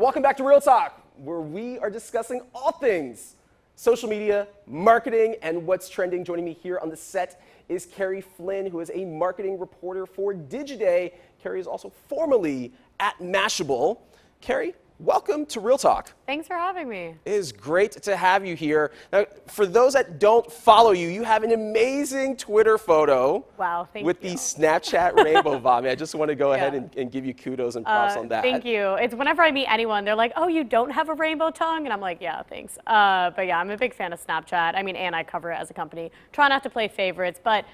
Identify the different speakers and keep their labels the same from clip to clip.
Speaker 1: Welcome back to Real Talk, where we are discussing all things social media, marketing, and what's trending. Joining me here on the set is Carrie Flynn, who is a marketing reporter for Digiday. Carrie is also formerly at Mashable. Carrie, welcome to Real Talk.
Speaker 2: Thanks for having me.
Speaker 1: It is great to have you here. Now, for those that don't follow you, you have an amazing Twitter photo.
Speaker 2: Wow, thank you.
Speaker 1: With the Snapchat rainbow vomit. I just want to go ahead and give you kudos and props on that.
Speaker 2: Thank you. It's whenever I meet anyone, they're like, oh, you don't have a rainbow tongue? And I'm like, yeah, thanks. But yeah, I'm a big fan of Snapchat. I mean, and I cover it as a company. Try not to play favorites, but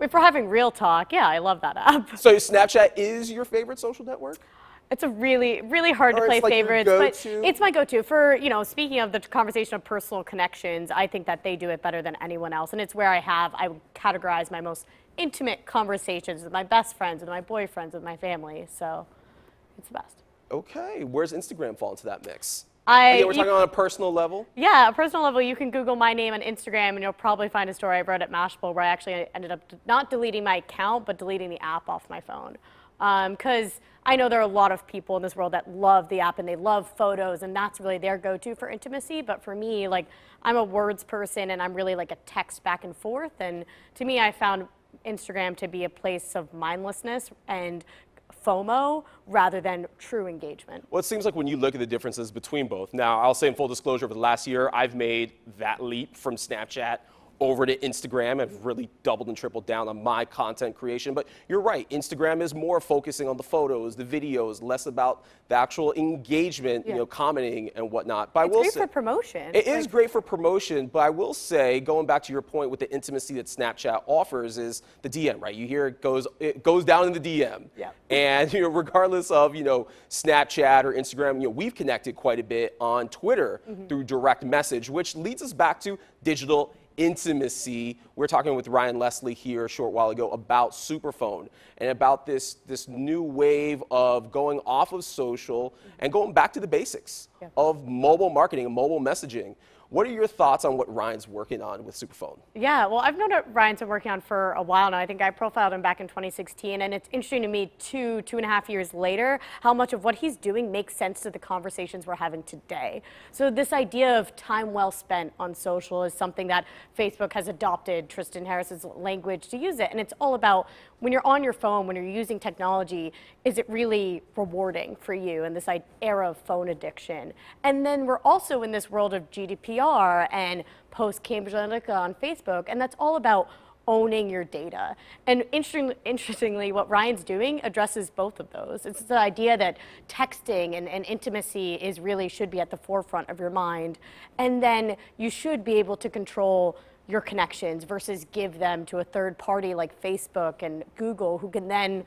Speaker 2: if we're having Real Talk, yeah, I love that app.
Speaker 1: So Snapchat is your favorite social network?
Speaker 2: It's a really, really hard to play
Speaker 1: like
Speaker 2: favorites, but it's my go-to. For, you know, speaking of the conversation of personal connections, I think that they do it better than anyone else. And it's where I would categorize my most intimate conversations with my best friends, with my boyfriends, with my family. So it's the best.
Speaker 1: Okay. Where's Instagram fall into that mix? We're talking on a personal level?
Speaker 2: Yeah, a personal level. You can Google my name on Instagram, and you'll probably find a story I wrote at Mashable where I actually ended up not deleting my account, but deleting the app off my phone. Because I know there are a lot of people in this world that love the app and they love photos, and that's really their go-to for intimacy. But for me, like, I'm a words person and I'm really like a text back and forth. And to me, I found Instagram to be a place of mindlessness and FOMO rather than true engagement.
Speaker 1: Well, it seems like when you look at the differences between both. Now, I'll say in full disclosure, over the last year, I've made that leap from Snapchat over to Instagram. I've really doubled and tripled down on my content creation. But you're right, Instagram is more focusing on the photos, the videos, less about the actual engagement, you know, commenting and whatnot. But
Speaker 2: it's great for promotion.
Speaker 1: It is great for promotion, but I will say, going back to your point with the intimacy that Snapchat offers is the DM, right? You hear it goes down in the DM.
Speaker 2: Yeah.
Speaker 1: And, you know, regardless of, you know, Snapchat or Instagram, you know, we've connected quite a bit on Twitter through direct message, which leads us back to digital intimacy. We're talking with Ryan Leslie here a short while ago about Superphone and about this new wave of going off of social and going back to the basics of mobile marketing and mobile messaging. What are your thoughts on what Ryan's working on with Superphone?
Speaker 2: Yeah, well, I've known what Ryan's been working on for a while now. I think I profiled him back in 2016, and it's interesting to me two and a half years later, how much of what he's doing makes sense to the conversations we're having today. So this idea of time well spent on social is something that Facebook has adopted Tristan Harris's language to use it, and it's all about when you're on your phone, when you're using technology, is it really rewarding for you in this era of phone addiction? And then we're also in this world of GDPR and post-Cambridge Analytica on Facebook, and that's all about owning your data. And interestingly, what Ryan's doing addresses both of those. It's the idea that texting and intimacy should be at the forefront of your mind, and then you should be able to control your connections versus give them to a third party like Facebook and Google, who can then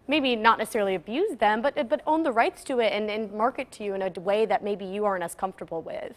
Speaker 2: maybe not necessarily abuse them, but own the rights to it and market to you in a way that maybe you aren't as comfortable with.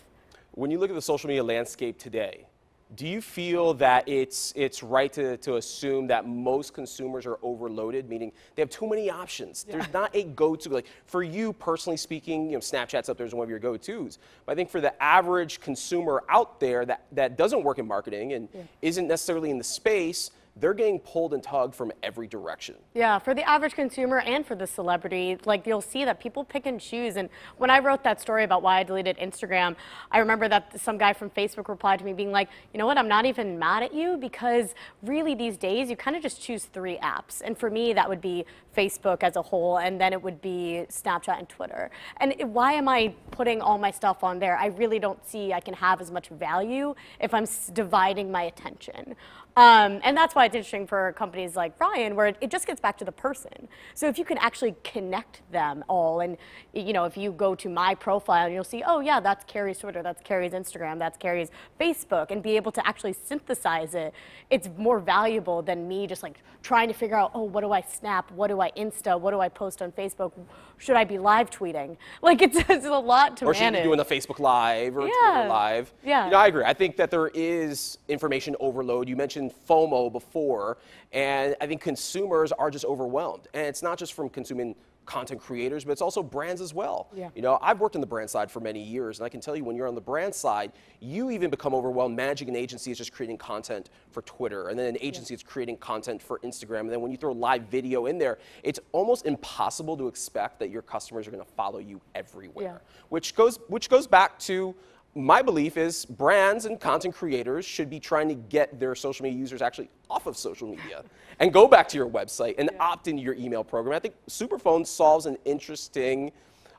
Speaker 1: When you look at the social media landscape today, do you feel that it's right to assume that most consumers are overloaded, meaning they have too many options? Yeah. There's not a go-to. Like, for you personally speaking, you know, Snapchat's up there as one of your go-tos. But I think for the average consumer out there that doesn't work in marketing and isn't necessarily in the space, they're getting pulled and tugged from every direction. Yeah,
Speaker 2: for the average consumer and for the celebrity, like, you'll see that people pick and choose. And when I wrote that story about why I deleted Instagram, I remember that some guy from Facebook replied to me being like, you know what, I'm not even mad at you, because really these days you kind of just choose 3 apps. And for me, that would be Facebook as a whole, and then it would be Snapchat and Twitter. And why am I putting all my stuff on there? I really don't see I can have as much value if I'm dividing my attention. And that's why it's interesting for companies like Ryan, where it just gets back to the person. So if you can actually connect them all, and, you know, if you go to my profile, you'll see, oh yeah, that's Carrie's Twitter, that's Carrie's Instagram, that's Carrie's Facebook, and be able to actually synthesize it, it's more valuable than me just like trying to figure out, oh, what do I snap, what do I Insta, what do I post on Facebook, should I be live tweeting? Like, it's a lot to manage.
Speaker 1: Or should you be doing a Facebook Live or Twitter Live?
Speaker 2: Yeah.
Speaker 1: You know, I agree. I think that there is information overload. You mentioned FOMO before, and I think consumers are just overwhelmed. And it's not just from consuming content creators, but it's also brands as well.
Speaker 2: Yeah.
Speaker 1: You know, I've worked on the brand side for many years, and I can tell you when you're on the brand side, you even become overwhelmed. Managing an agency is just creating content for Twitter, and then an agency is creating content for Instagram, and then when you throw live video in there, it's almost impossible to expect that your customers are going to follow you everywhere. Which goes back to my belief is brands and content creators should be trying to get their social media users actually off of social media and go back to your website and opt into your email program. I think Superphone solves an interesting,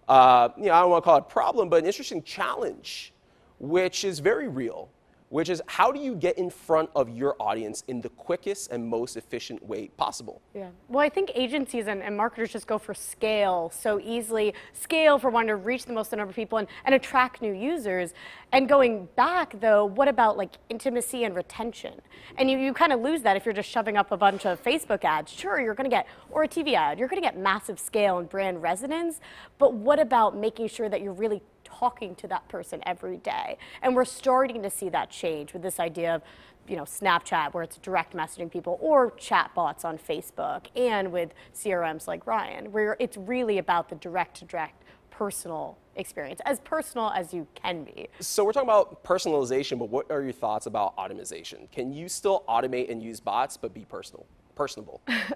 Speaker 1: I don't want to call it a problem, but an interesting challenge, which is very real, which is how do you get in front of your audience in the quickest and most efficient way possible?
Speaker 2: Yeah. Well, I think agencies and marketers just go for scale so easily. Scale for wanting to reach the most number of people and attract new users. And going back, though, what about like intimacy and retention? And you kind of lose that if you're just shoving up a bunch of Facebook ads. Sure, you're going to get, or a TV ad, you're going to get massive scale and brand resonance. But what about making sure that you're really talking to that person every day? And we're starting to see that change with this idea of, you know, Snapchat, where it's direct messaging people, or chat bots on Facebook, and with CRMs like Ryan, where it's really about the direct-to-direct personal experience, as personal as you can be.
Speaker 1: So we're talking about personalization, but what are your thoughts about automation? Can you still automate and use bots, but be personable?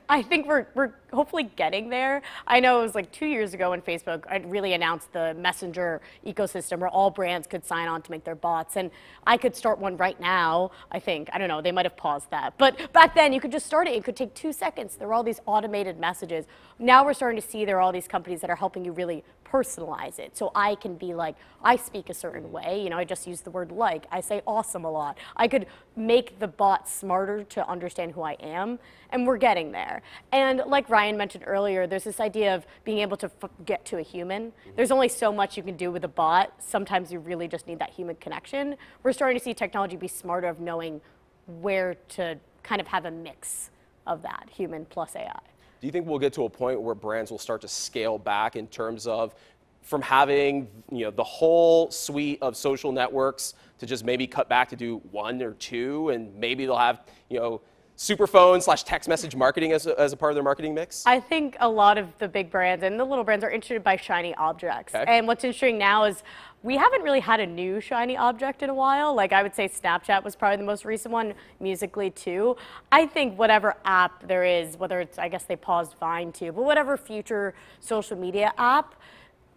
Speaker 2: I think we're hopefully getting there. I know it was like 2 years ago when Facebook really announced the Messenger ecosystem where all brands could sign on to make their bots. And I could start one right now, I think. I don't know, they might have paused that. But back then you could just start it. It could take 2 seconds. There were all these automated messages. Now we're starting to see there are all these companies that are helping you really personalize it. So I can be like, I speak a certain way. You know, I just use the word like. I say awesome a lot. I could make the bot smarter to understand who I am. And we're getting there. And like Ryan mentioned earlier, there's this idea of being able to get to a human. There's only so much you can do with a bot. Sometimes you really just need that human connection. We're starting to see technology be smarter of knowing where to kind of have a mix of that, human plus AI.
Speaker 1: Do you think we'll get to a point where brands will start to scale back in terms of from having, you know, the whole suite of social networks to just maybe cut back to do 1 or 2, and maybe they'll have, you know, Superphone / text message marketing as a part of their marketing mix?
Speaker 2: I think a lot of the big brands and the little brands are interested by shiny objects.
Speaker 1: Okay.
Speaker 2: And what's interesting now is we haven't really had a new shiny object in a while. Like I would say Snapchat was probably the most recent one, Musical.ly too. I think whatever app there is, whether it's, I guess they paused Vine too, but whatever future social media app,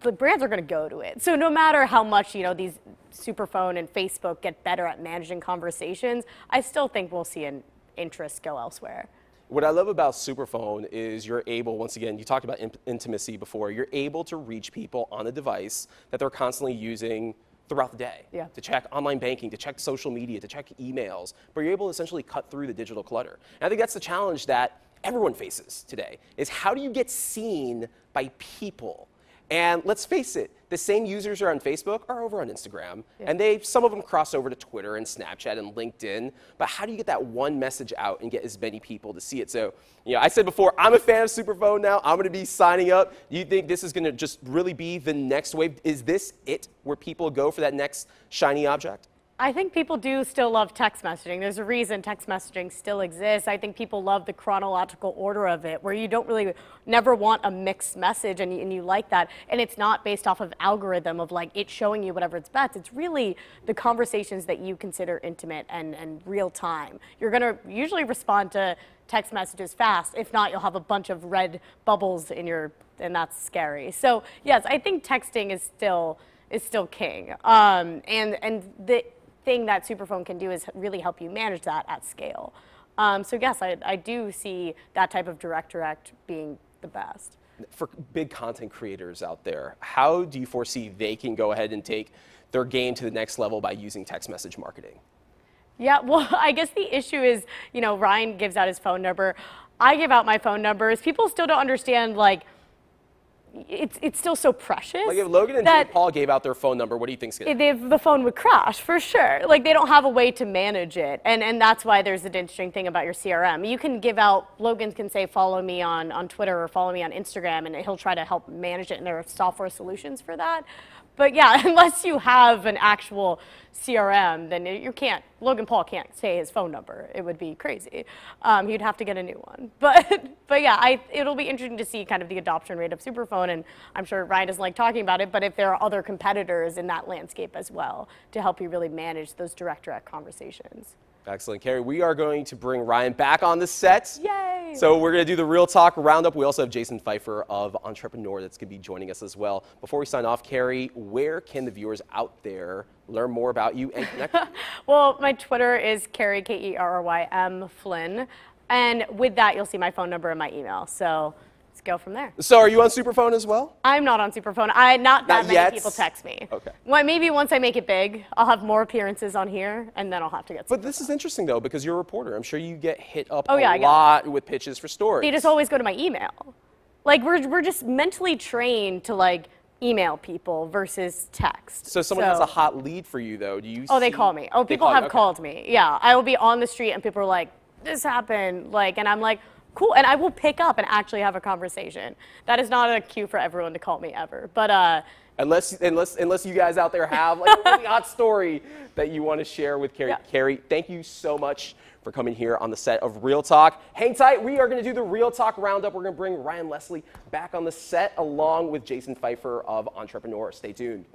Speaker 2: the brands are going to go to it. So no matter how much, you know, these Superphone and Facebook get better at managing conversations, I still think we'll see an interest go elsewhere.
Speaker 1: What I love about Superphone is you're able, once again, you talked about intimacy before, you're able to reach people on a device that they're constantly using throughout the day.
Speaker 2: Yeah.
Speaker 1: To check online banking, to check social media, to check emails, but you're able to essentially cut through the digital clutter. And I think that's the challenge that everyone faces today, is how do you get seen by people? And let's face it, the same users who are on Facebook are over on Instagram, and some of them cross over to Twitter and Snapchat and LinkedIn, but how do you get that one message out and get as many people to see it? So, you know, I said before, I'm a fan of Superphone now. I'm going to be signing up. Do you think this is going to just really be the next wave? Is this it, where people go for that next shiny object?
Speaker 2: I think people do still love text messaging. There's a reason text messaging still exists. I think people love the chronological order of it, where you don't really never want a mixed message, and you like that. And it's not based off of algorithm of like it showing you whatever it's best. It's really the conversations that you consider intimate and real time. You're going to usually respond to text messages fast. If not, you'll have a bunch of red bubbles in and that's scary. So yes, I think texting is still king. And the thing that Superphone can do is really help you manage that at scale. So yes, I do see that type of direct being the best.
Speaker 1: For big content creators out there, how do you foresee they can go ahead and take their game to the next level by using text message marketing?
Speaker 2: Yeah, well, I guess the issue is, you know, Ryan gives out his phone number. I give out my phone numbers. People still don't understand, like, it's still so precious.
Speaker 1: Like if Logan and Jake Paul gave out their phone number, what do you think's going to happen?
Speaker 2: The phone would crash for sure. Like they don't have a way to manage it, and that's why there's an interesting thing about your CRM. You can give out, Logan can say follow me on Twitter or follow me on Instagram, and he'll try to help manage it, and there are software solutions for that. But yeah, unless you have an actual CRM, then you can't, Logan Paul can't say his phone number. It would be crazy. He'd have to get a new one. But yeah, it'll be interesting to see kind of the adoption rate of Superphone, and I'm sure Ryan doesn't like talking about it, but if there are other competitors in that landscape as well to help you really manage those direct conversations.
Speaker 1: Excellent, Carrie. We are going to bring Ryan back on the set.
Speaker 2: Yay!
Speaker 1: So we're going to do the Real Talk Roundup. We also have Jason Pfeiffer of Entrepreneur that's going to be joining us as well. Before we sign off, Carrie, where can the viewers out there learn more about you and connect with you?
Speaker 2: Well, my Twitter is Carrie, Kerrym Flynn. And with that, you'll see my phone number and my email. So let's go from there.
Speaker 1: So are you on Superphone as well?
Speaker 2: I'm not on Superphone. Not that many
Speaker 1: yet?
Speaker 2: people text me.
Speaker 1: Okay.
Speaker 2: Well, maybe once I make it big, I'll have more appearances on here, and then I'll have to get Superphone.
Speaker 1: But this is interesting, though, because you're a reporter. I'm sure you get hit up
Speaker 2: Oh, yeah,
Speaker 1: a lot with pitches for stories.
Speaker 2: They just always go to my email. Like, we're just mentally trained to, like, email people versus text.
Speaker 1: So someone has a hot lead for you, though. Do you
Speaker 2: Oh, they call me. Oh, people have called me. Yeah, I will be on the street, and people are like, this happened. Like, and I'm like, cool, and I will pick up and actually have a conversation. That is not a cue for everyone to call me ever, but
Speaker 1: unless you guys out there have like a really hot story that you want to share with Carrie. Yeah. Carrie, thank you so much for coming here on the set of Real Talk. Hang tight, we are going to do the Real Talk Roundup. We're going to bring Ryan Leslie back on the set along with Jason Pfeiffer of Entrepreneur. Stay tuned.